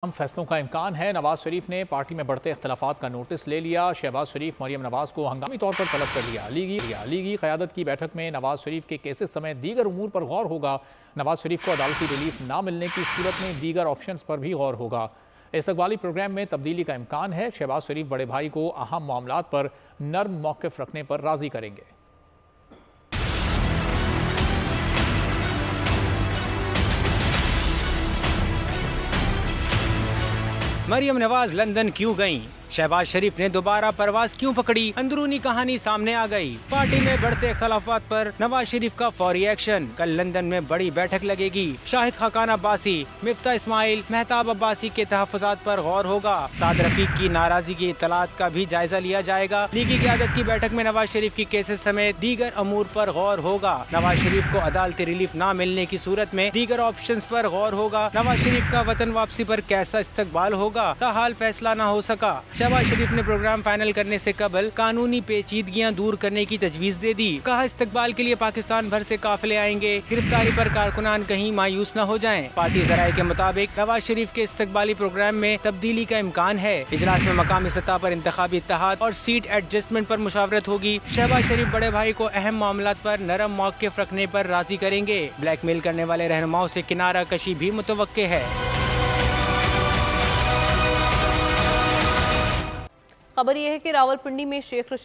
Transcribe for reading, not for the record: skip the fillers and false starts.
फैसलों का इम्कान है। नवाज शरीफ ने पार्टी में बढ़ते इख्तलाफात का नोटिस ले लिया। शहबाज शरीफ मरियम नवाज को हंगामी तौर पर तलब कर लिया। लीगी क़यादत की बैठक में नवाज शरीफ के केसेस समेत दीगर उमूर पर गौर होगा। नवाज शरीफ को अदालती रिलीफ ना मिलने की सूरत में दीगर ऑप्शंस पर भी गौर होगा। इस्तकबाली प्रोग्राम में तब्दीली का इम्कान है। शहबाज शरीफ बड़े भाई को अहम मामलात पर नर्म मौक़िफ़ रखने पर राजी करेंगे। मरियम नवाज लंदन क्यों गईं? शहबाज शरीफ ने दोबारा परवाज क्यों पकड़ी? अंदरूनी कहानी सामने आ गई। पार्टी में बढ़ते इख्तलाफात पर नवाज शरीफ का फौरी एक्शन। कल लंदन में बड़ी बैठक लगेगी। शाहिद खाकान अब्बासी, मिफ्ता इस्माइल, मेहताब अब्बासी के तहफ़्फ़ुज़ात पर गौर होगा। साद रफीक की नाराजगी की इत्तलात का भी जायजा लिया जाएगा। लीगी क़यादत की बैठक में नवाज शरीफ की केसेस समेत दीगर अमूर पर गौर होगा। नवाज शरीफ को अदालती रिलीफ न मिलने की सूरत में दीगर ऑप्शंस पर गौर होगा। नवाज शरीफ का वतन वापसी पर कैसा इस्तकबाल होगा? ताहाल फैसला न हो सका। शहबाज शरीफ ने प्रोग्राम फाइनल करने से कबल कानूनी पेचीदगियां दूर करने की तजवीज़ दे दी। कहा इस्तकबाल के लिए पाकिस्तान भर से काफिले आएंगे। गिरफ्तारी पर कारकुनान कहीं मायूस न हो जाएं। पार्टी ज़राए के मुताबिक नवाज शरीफ के इस्तकबाली प्रोग्राम में तब्दीली का इम्कान है। इजलास में मकामी सतह पर इंतखाबी इत्तेहाद और सीट एडजस्टमेंट पर मुशावरत होगी। शहबाज शरीफ बड़े भाई को अहम मामलात पर नरम मौक़िफ़ रखने पर राजी करेंगे। ब्लैकमेल करने वाले रहनुमाओं से किनारा कशी भी मुतवक्के है। खबर यह है कि रावलपिंडी में शेख